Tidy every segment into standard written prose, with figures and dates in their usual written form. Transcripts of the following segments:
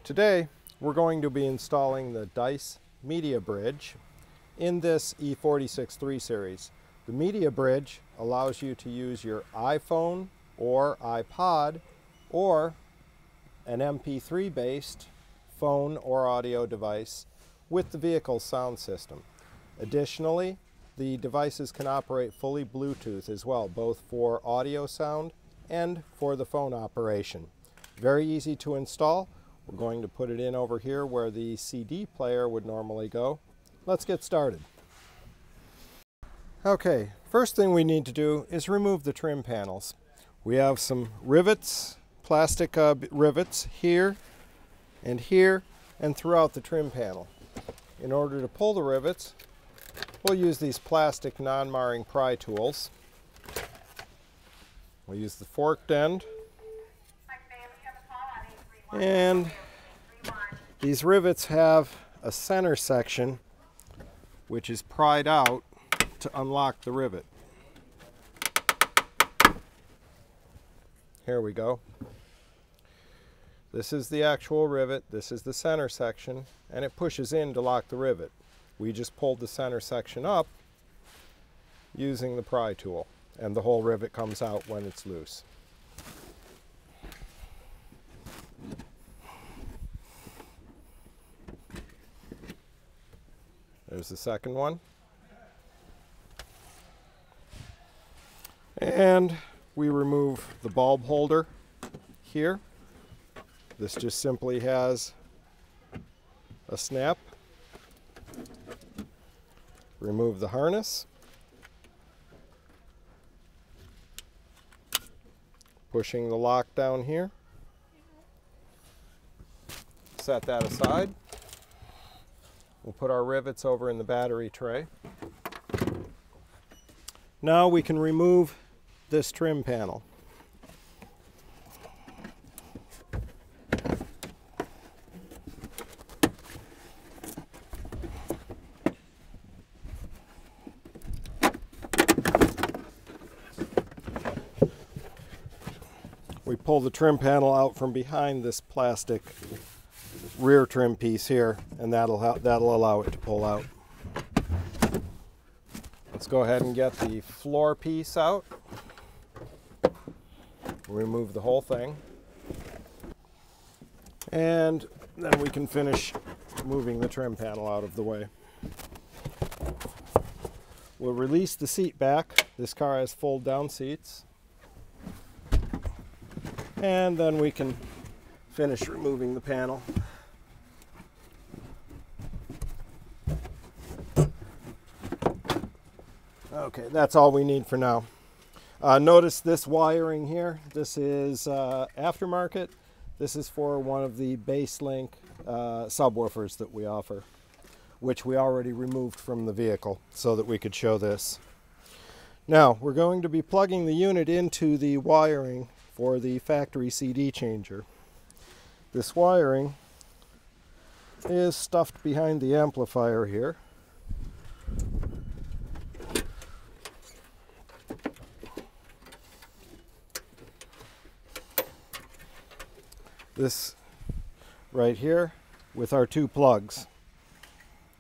Today we're going to be installing the Dice Media Bridge in this E46 3 Series. The Media Bridge allows you to use your iPhone or iPod or an MP3 based phone or audio device with the vehicle's sound system. Additionally, the devices can operate fully Bluetooth as well, both for audio sound and for the phone operation. Very easy to install. We're going to put it in over here where the CD player would normally go. Let's get started. Okay, first thing we need to do is remove the trim panels. We have some rivets, plastic rivets here and throughout the trim panel. In order to pull the rivets, we'll use these plastic non-marring pry tools. We'll use the forked end. And these rivets have a center section which is pried out to unlock the rivet. Here we go. This is the actual rivet, this is the center section, and it pushes in to lock the rivet. We just pulled the center section up using the pry tool, and the whole rivet comes out when it's loose. There's the second one. And we remove the bulb holder here. This just simply has a snap. Remove the harness. Pushing the lock down here. Set that aside. We'll put our rivets over in the battery tray. Now we can remove this trim panel. We pull the trim panel out from behind this plastic rear trim piece here, and that'll allow it to pull out. Let's go ahead and get the floor piece out. Remove the whole thing. And then we can finish moving the trim panel out of the way. We'll release the seat back. This car has fold down seats. And then we can finish removing the panel. Okay, that's all we need for now. Notice this wiring here. This is aftermarket. This is for one of the BassLink subwoofers that we offer, which we already removed from the vehicle so that we could show this. Now, we're going to be plugging the unit into the wiring for the factory CD changer. This wiring is stuffed behind the amplifier here. This right here with our two plugs,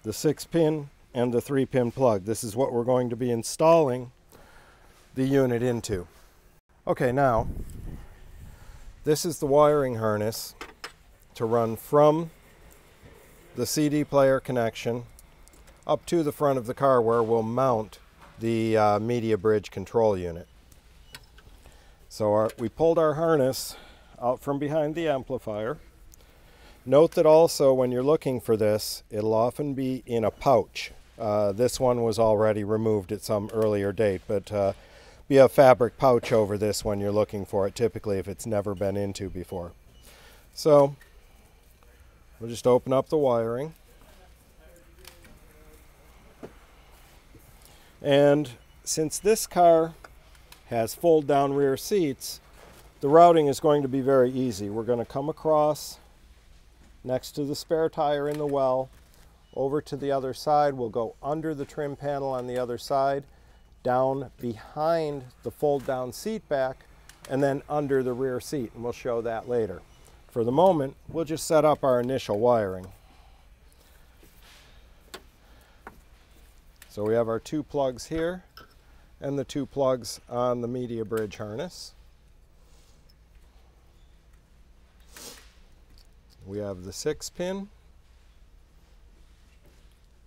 the 6-pin and the 3-pin plug. This is what we're going to be installing the unit into. Okay, now this is the wiring harness to run from the CD player connection up to the front of the car where we'll mount the media bridge control unit. So we pulled our harness out from behind the amplifier. Note that also when you're looking for this, it'll often be in a pouch. This one was already removed at some earlier date, but be a fabric pouch over this when you're looking for it, typically if it's never been into before. So we'll just open up the wiring. And since this car has fold down rear seats, the routing is going to be very easy. We're going to come across next to the spare tire in the well, over to the other side. We'll go under the trim panel on the other side, down behind the fold down seat back, and then under the rear seat, and we'll show that later. For the moment, we'll just set up our initial wiring. So we have our 2 plugs here and the 2 plugs on the media bridge harness. We have the 6-pin,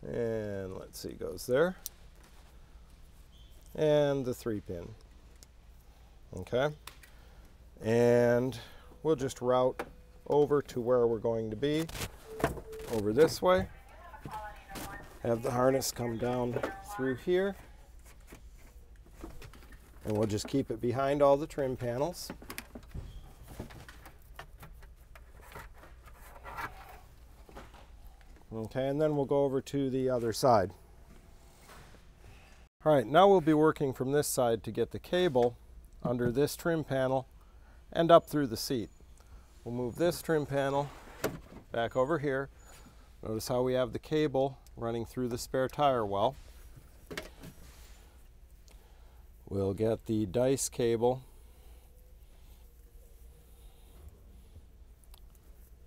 and let's see, goes there, and the 3-pin. Okay, and we'll just route over to where we're going to be, over this way. Have the harness come down through here, and we'll just keep it behind all the trim panels. Okay, and then we'll go over to the other side. All right, now we'll be working from this side to get the cable under this trim panel and up through the seat. We'll move this trim panel back over here. Notice how we have the cable running through the spare tire well. We'll get the dice cable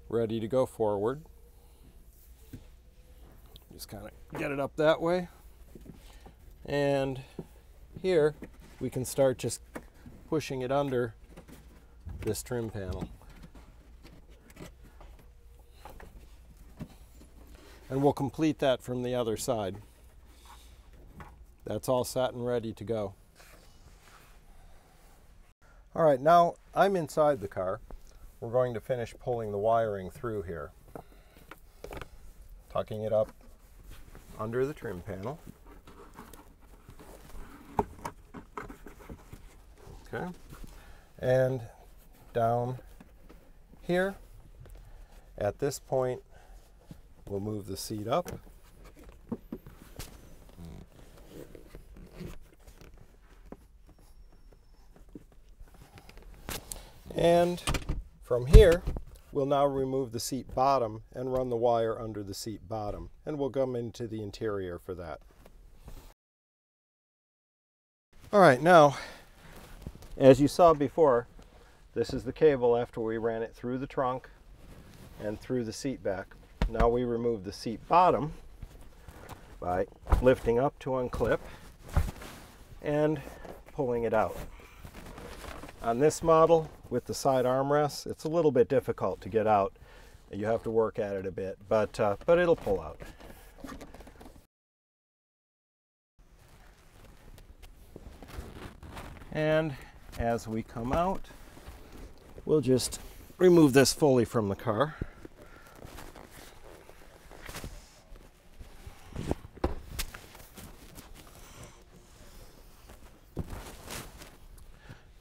ready to go forward. Just kind of get it up that way. And here we can start just pushing it under this trim panel. And we'll complete that from the other side. That's all set and ready to go. All right, now I'm inside the car. We're going to finish pulling the wiring through here. Tucking it up under the trim panel. Okay, and down here. At this point, we'll move the seat up. And from here, we'll now remove the seat bottom and run the wire under the seat bottom. And we'll come into the interior for that. All right, now, as you saw before, this is the cable after we ran it through the trunk and through the seat back. Now we remove the seat bottom by lifting up to unclip and pulling it out. On this model with the side armrests, it's a little bit difficult to get out. You have to work at it a bit, but it'll pull out. And as we come out, we'll just remove this fully from the car.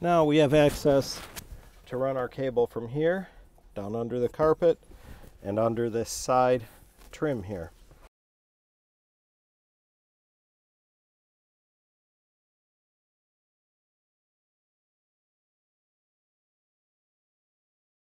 Now we have access to run our cable from here down under the carpet and under this side trim here.